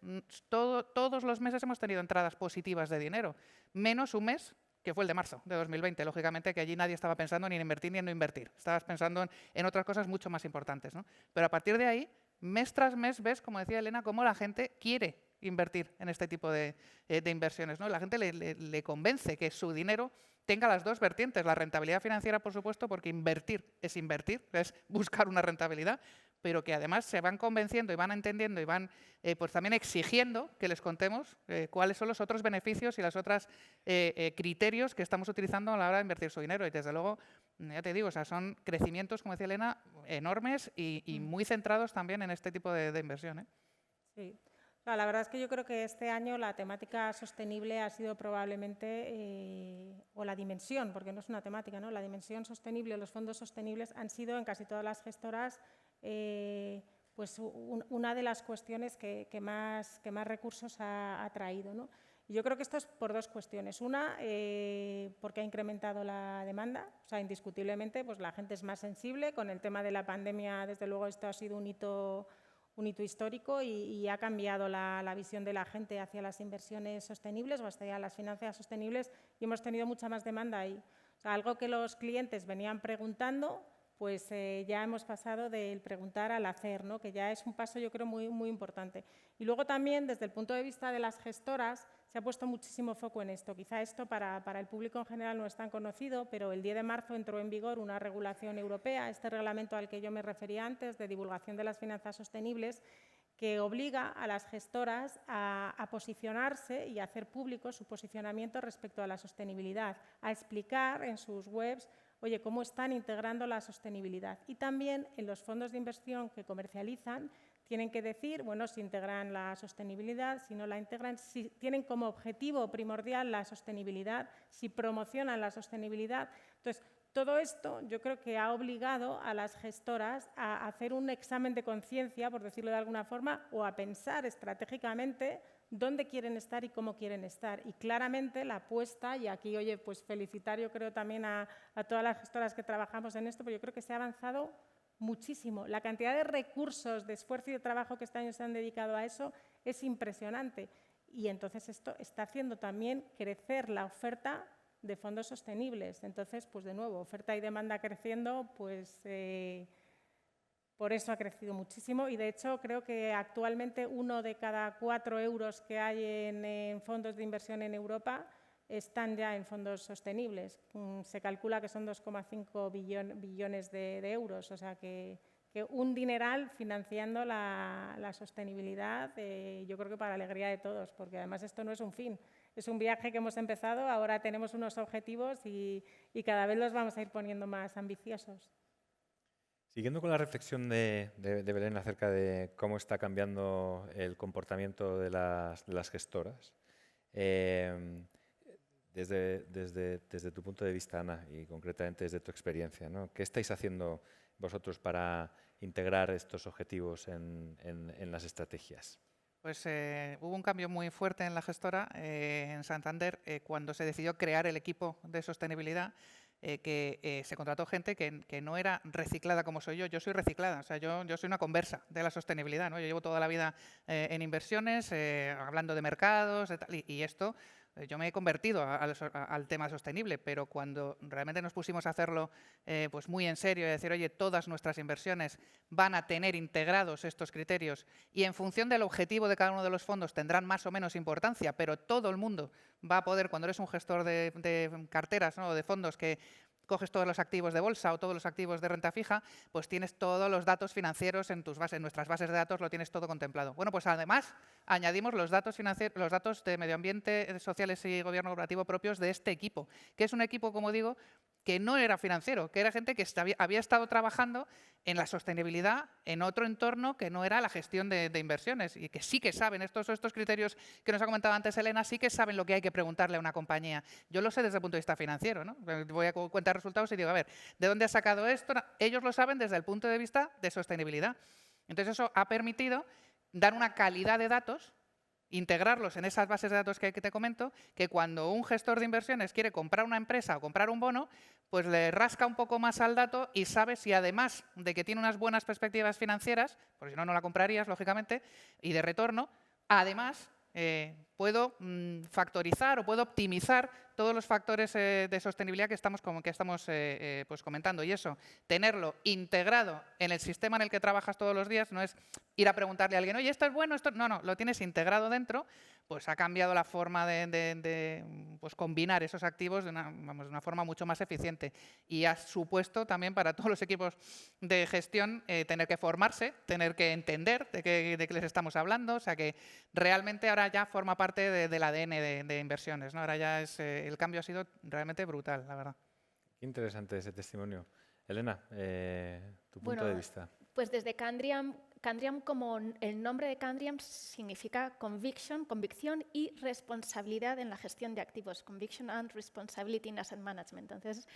todos los meses hemos tenido entradas positivas de dinero, menos un mes, que fue el de marzo de 2020, lógicamente, que allí nadie estaba pensando ni en invertir ni en no invertir. Estabas pensando en otras cosas mucho más importantes, ¿no? Pero a partir de ahí, mes tras mes, ves, como decía Elena, cómo la gente quiere invertir en este tipo de inversiones, ¿no? La gente le convence que su dinero tenga las dos vertientes, la rentabilidad financiera, por supuesto, porque invertir, es buscar una rentabilidad, pero que además se van convenciendo y van entendiendo y van pues también exigiendo que les contemos cuáles son los otros beneficios y los otros criterios que estamos utilizando a la hora de invertir su dinero. Y desde luego, ya te digo, o sea, son crecimientos, como decía Elena, enormes y muy centrados también en este tipo de inversión, ¿eh? Sí. La verdad es que yo creo que este año la temática sostenible ha sido probablemente, o la dimensión, porque no es una temática, ¿no? La dimensión sostenible, los fondos sostenibles han sido en casi todas las gestoras pues una de las cuestiones que más recursos ha traído, ¿no? Y yo creo que esto es por dos cuestiones. Una, porque ha incrementado la demanda, o sea, indiscutiblemente pues la gente es más sensible. Con el tema de la pandemia, desde luego, esto ha sido un hito histórico y ha cambiado la visión de la gente hacia las inversiones sostenibles o hacia las finanzas sostenibles y hemos tenido mucha más demanda ahí. O sea, algo que los clientes venían preguntando, pues ya hemos pasado del preguntar al hacer, ¿no? Que ya es un paso, yo creo, muy importante. Y luego también, desde el punto de vista de las gestoras, se ha puesto muchísimo foco en esto. Quizá esto para el público en general no es tan conocido, pero el 10 de marzo entró en vigor una regulación europea, este reglamento al que yo me refería antes, de divulgación de las finanzas sostenibles, que obliga a las gestoras a posicionarse y a hacer público su posicionamiento respecto a la sostenibilidad, a explicar en sus webs, oye, cómo están integrando la sostenibilidad. Y también en los fondos de inversión que comercializan tienen que decir, bueno, si integran la sostenibilidad, si no la integran, si tienen como objetivo primordial la sostenibilidad, si promocionan la sostenibilidad. Entonces, todo esto yo creo que ha obligado a las gestoras a hacer un examen de conciencia, por decirlo de alguna forma, o a pensar estratégicamente dónde quieren estar y cómo quieren estar. Y claramente la apuesta, y aquí, oye, pues felicitar yo creo también a todas las gestoras que trabajamos en esto, porque yo creo que se ha avanzado muchísimo. La cantidad de recursos, de esfuerzo y de trabajo que este año se han dedicado a eso es impresionante. Y entonces esto está haciendo también crecer la oferta de fondos sostenibles. Entonces, pues de nuevo, oferta y demanda creciendo, pues por eso ha crecido muchísimo. Y de hecho, creo que actualmente 1 de cada 4 euros que hay en fondos de inversión en Europa están ya en fondos sostenibles. Se calcula que son 2,5 billones de euros, o sea que un dineral financiando la sostenibilidad, yo creo que para alegría de todos, porque además esto no es un fin, es un viaje que hemos empezado, ahora tenemos unos objetivos y cada vez los vamos a ir poniendo más ambiciosos. Siguiendo con la reflexión de Belén acerca de cómo está cambiando el comportamiento de las gestoras, desde tu punto de vista, Ana, y concretamente desde tu experiencia, ¿no? ¿Qué estáis haciendo vosotros para integrar estos objetivos en las estrategias? Pues hubo un cambio muy fuerte en la gestora, en Santander, cuando se decidió crear el equipo de sostenibilidad, que se contrató gente que no era reciclada como soy yo. Yo soy reciclada, o sea, yo soy una conversa de la sostenibilidad, ¿no? Yo llevo toda la vida en inversiones, hablando de mercados, y esto... Yo me he convertido al tema sostenible, pero cuando realmente nos pusimos a hacerlo pues muy en serio y decir, oye, todas nuestras inversiones van a tener integrados estos criterios y en función del objetivo de cada uno de los fondos tendrán más o menos importancia, pero todo el mundo va a poder, cuando eres un gestor de carteras, ¿no?, o de fondos que coges todos los activos de bolsa o todos los activos de renta fija, pues tienes todos los datos financieros en nuestras bases de datos, lo tienes todo contemplado. Bueno, pues además añadimos los datos financieros, los datos de medio ambiente, sociales y gobierno cooperativo propios de este equipo, que es un equipo, como digo, que no era financiero, que era gente que había estado trabajando en la sostenibilidad en otro entorno que no era la gestión de inversiones y que sí que saben, estos criterios que nos ha comentado antes Elena, sí que saben lo que hay que preguntarle a una compañía. Yo lo sé desde el punto de vista financiero, ¿no? Voy a contar resultados y digo, a ver, ¿de dónde has sacado esto? Ellos lo saben desde el punto de vista de sostenibilidad. Entonces eso ha permitido dar una calidad de datos, integrarlos en esas bases de datos que te comento, que cuando un gestor de inversiones quiere comprar una empresa o comprar un bono, pues le rasca un poco más al dato y sabe si además de que tiene unas buenas perspectivas financieras, porque si no, no la comprarías, lógicamente, y de retorno, además puedo factorizar o puedo optimizar todos los factores de sostenibilidad que estamos pues comentando. Y eso, tenerlo integrado en el sistema en el que trabajas todos los días, no es ir a preguntarle a alguien, oye, ¿esto es bueno? Esto... No, lo tienes integrado dentro, pues ha cambiado la forma de pues combinar esos activos de una forma mucho más eficiente. Y ha supuesto también para todos los equipos de gestión tener que formarse, tener que entender de qué les estamos hablando. O sea que realmente ahora ya forma parte del ADN de inversiones, ¿no? Ahora ya el cambio ha sido realmente brutal, la verdad. Qué interesante ese testimonio. Elena, tu punto de vista. Pues desde Candriam, como el nombre de Candriam significa convicción y responsabilidad en la gestión de activos. Conviction and Responsibility in Asset Management. Entonces,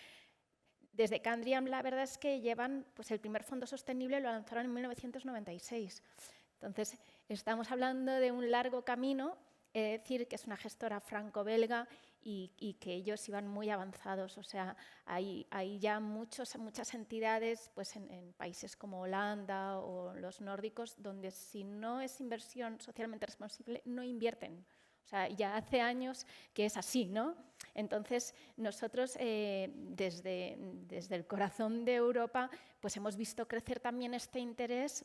desde Candriam la verdad es que llevan, pues el primer fondo sostenible lo lanzaron en 1996. Entonces, estamos hablando de un largo camino, es decir, que es una gestora franco-belga y que ellos iban muy avanzados. O sea, hay ya muchas entidades pues en países como Holanda o los nórdicos donde si no es inversión socialmente responsable no invierten. O sea, ya hace años que es así, ¿no? Entonces, nosotros desde el corazón de Europa pues hemos visto crecer también este interés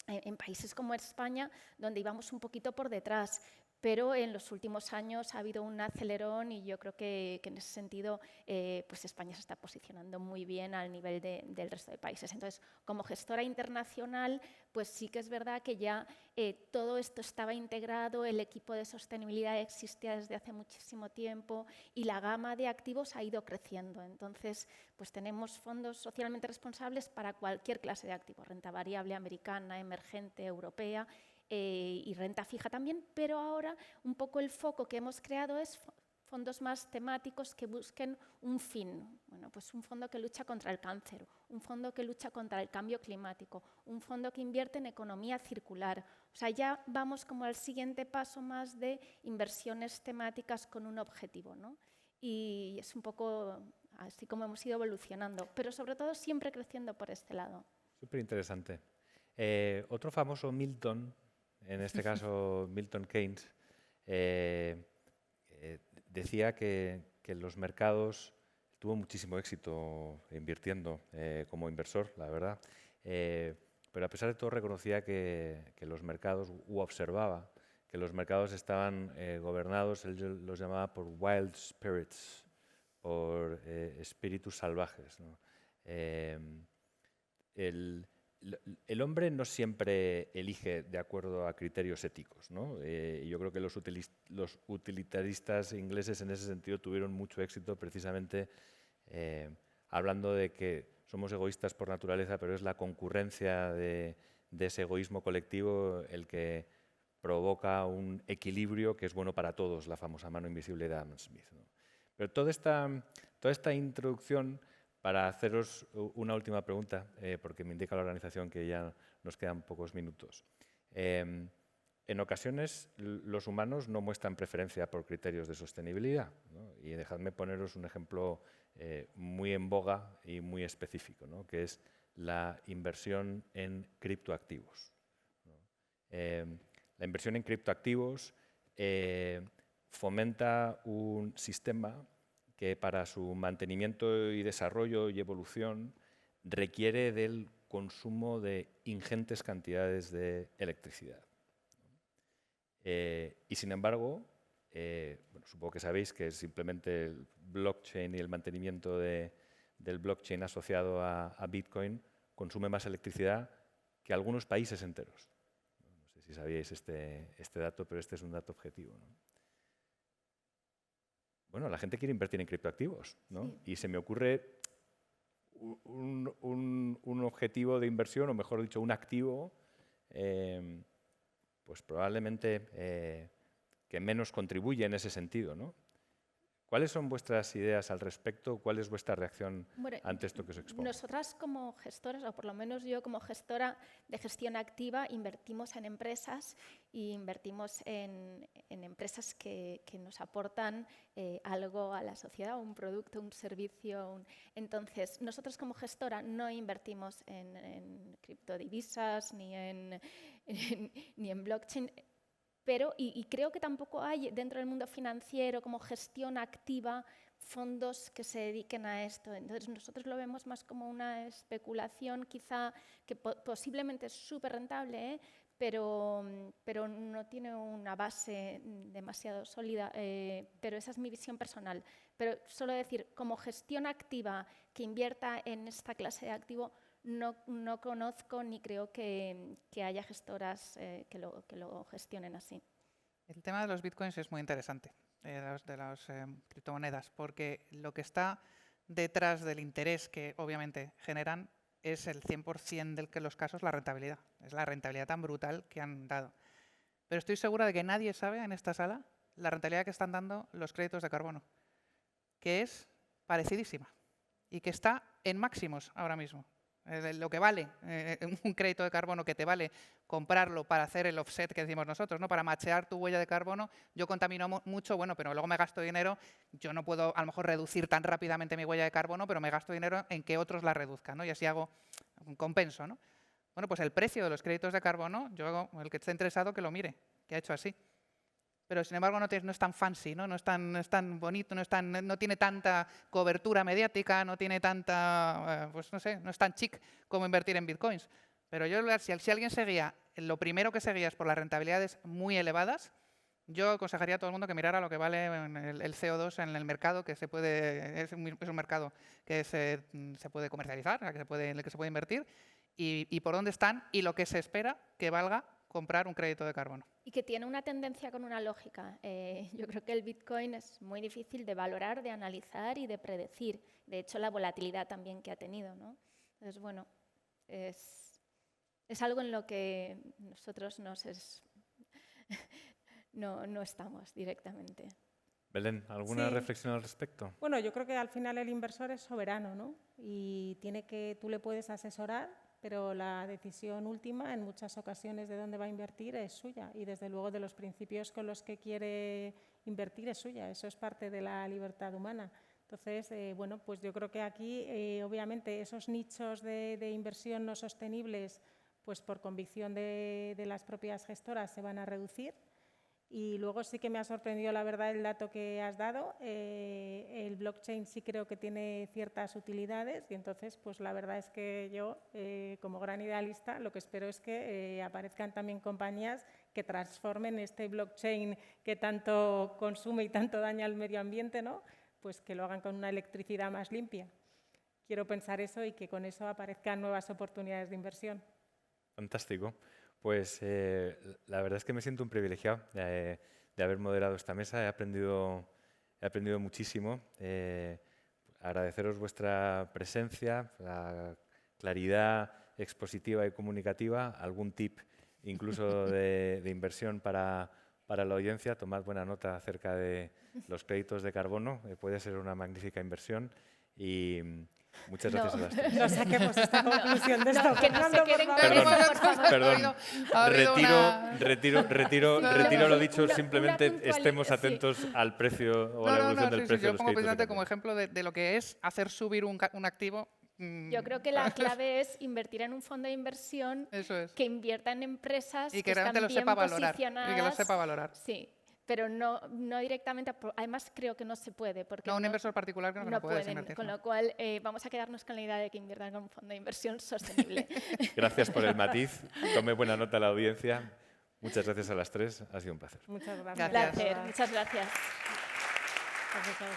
en países como España, donde íbamos un poquito por detrás. Pero en los últimos años ha habido un acelerón y yo creo que en ese sentido pues España se está posicionando muy bien al nivel del resto de países. Entonces, como gestora internacional, pues sí que es verdad que ya todo esto estaba integrado, el equipo de sostenibilidad existía desde hace muchísimo tiempo y la gama de activos ha ido creciendo. Entonces, pues tenemos fondos socialmente responsables para cualquier clase de activo, renta variable americana, emergente, europea, y renta fija también, pero ahora un poco el foco que hemos creado es fondos más temáticos que busquen un fin. Bueno, pues un fondo que lucha contra el cáncer, un fondo que lucha contra el cambio climático, un fondo que invierte en economía circular. O sea, ya vamos como al siguiente paso más de inversiones temáticas con un objetivo, ¿no? Y es un poco así como hemos ido evolucionando, pero sobre todo siempre creciendo por este lado. Súper interesante. Otro famoso Milton, en este caso Milton Keynes, decía que los mercados, tuvo muchísimo éxito invirtiendo como inversor, la verdad, pero a pesar de todo reconocía que los mercados, observaba que los mercados estaban gobernados, él los llamaba por wild spirits, por espíritus salvajes, ¿no? El hombre no siempre elige de acuerdo a criterios éticos, ¿no? Yo creo que los utilitaristas ingleses en ese sentido tuvieron mucho éxito precisamente hablando de que somos egoístas por naturaleza, pero es la concurrencia de ese egoísmo colectivo el que provoca un equilibrio que es bueno para todos, la famosa mano invisible de Adam Smith, ¿no? Pero toda esta introducción, para haceros una última pregunta, porque me indica la organización que ya nos quedan pocos minutos. En ocasiones los humanos no muestran preferencia por criterios de sostenibilidad, ¿no? Y dejadme poneros un ejemplo muy en boga y muy específico, ¿no? Que es la inversión en criptoactivos, ¿no? La inversión en criptoactivos fomenta un sistema que para su mantenimiento y desarrollo y evolución requiere del consumo de ingentes cantidades de electricidad. Y sin embargo, bueno, supongo que sabéis que simplemente el blockchain y el mantenimiento del blockchain asociado a Bitcoin consume más electricidad que algunos países enteros. No sé si sabíais este dato, pero este es un dato objetivo, ¿no? bueno, la gente quiere invertir en criptoactivos, ¿no? Sí. Y se me ocurre un objetivo de inversión, o mejor dicho, un activo, pues probablemente que menos contribuye en ese sentido, ¿no? ¿Cuáles son vuestras ideas al respecto? ¿Cuál es vuestra reacción ante esto que os expongo? Nosotras como gestoras, o por lo menos yo como gestora de gestión activa, invertimos en empresas y invertimos en empresas que nos aportan algo a la sociedad, un producto, un servicio. Entonces, nosotros como gestora no invertimos en criptodivisas ni en blockchain. Pero, y creo que tampoco hay dentro del mundo financiero como gestión activa fondos que se dediquen a esto. Entonces nosotros lo vemos más como una especulación quizá que posiblemente es súper rentable, pero no tiene una base demasiado sólida. Pero esa es mi visión personal. Pero solo decir, como gestión activa que invierta en esta clase de activo, no conozco ni creo que haya gestoras que lo gestionen así. El tema de los bitcoins es muy interesante, de las criptomonedas, porque lo que está detrás del interés que obviamente generan es el 100% de los casos la rentabilidad. Es la rentabilidad tan brutal que han dado. Pero estoy segura de que nadie sabe en esta sala la rentabilidad que están dando los créditos de carbono, que es parecidísima y que está en máximos ahora mismo. Lo que vale un crédito de carbono, que te vale comprarlo para hacer el offset que decimos nosotros, ¿no? Para machear tu huella de carbono. Yo contamino mucho, bueno, pero luego me gasto dinero. Yo no puedo a lo mejor reducir tan rápidamente mi huella de carbono, pero me gasto dinero en que otros la reduzcan, ¿no? Y así hago un compenso, ¿no? Bueno, pues el precio de los créditos de carbono, el que esté interesado que lo mire, que ha hecho así. Pero sin embargo no es tan fancy, ¿no? No es tan bonito, no tiene tanta cobertura mediática, no tiene tanta, pues no sé, no es tan chic como invertir en bitcoins. Pero yo, si alguien seguía, lo primero que seguía es por las rentabilidades muy elevadas, yo aconsejaría a todo el mundo que mirara lo que vale el CO2 en el mercado, que es un mercado que se puede comercializar, en el que se puede invertir, y por dónde están y lo que se espera que valga comprar un crédito de carbono. Y que tiene una tendencia con una lógica. Yo creo que el Bitcoin es muy difícil de valorar, de analizar y de predecir. De hecho, la volatilidad también que ha tenido, ¿no? Entonces, bueno, es algo en lo que nosotros no estamos directamente. Belén, ¿alguna Sí. reflexión al respecto? Bueno, yo creo que al final el inversor es soberano, ¿no? Y tú le puedes asesorar, pero la decisión última en muchas ocasiones de dónde va a invertir es suya y desde luego de los principios con los que quiere invertir es suya. Eso es parte de la libertad humana. Entonces, bueno, pues yo creo que aquí obviamente esos nichos de inversión no sostenibles, pues por convicción de las propias gestoras se van a reducir. Y luego sí que me ha sorprendido, la verdad, el dato que has dado. El blockchain sí creo que tiene ciertas utilidades y entonces, pues la verdad es que yo, como gran idealista, lo que espero es que aparezcan también compañías que transformen este blockchain que tanto consume y tanto daña al medio ambiente, ¿no? Pues que lo hagan con una electricidad más limpia. Quiero pensar eso y que con eso aparezcan nuevas oportunidades de inversión. Fantástico. Pues la verdad es que me siento un privilegiado de haber moderado esta mesa. He aprendido muchísimo. Agradeceros vuestra presencia, la claridad expositiva y comunicativa, algún tip incluso de inversión para la audiencia. Tomad buena nota acerca de los créditos de carbono. Puede ser una magnífica inversión y muchas gracias a las tres. No saquemos esta conclusión de esto. Que no se queden con Perdón, eso, por favor. perdón. Retiro lo dicho, Una simplemente puntual- estemos sí. atentos al precio o a la evolución del precio yo de los pongo créditos de precisamente como carbono. ejemplo de lo que es hacer subir un activo. Yo creo que la clave es invertir en un fondo de inversión Eso es. que invierta en empresas Y que están realmente lo bien sepa valorar. posicionadas. Y que lo sepa valorar. Sí, pero no directamente. Además, creo que no se puede. Porque No, un inversor particular creo que no puede pueden, invertir. con ¿no? lo cual vamos a quedarnos con la idea de que inviertan en un fondo de inversión sostenible. Gracias por el matiz. Tome buena nota la audiencia. Muchas gracias a las tres. Ha sido un placer. Muchas gracias. Gracias. Placer, muchas gracias. Gracias a vos.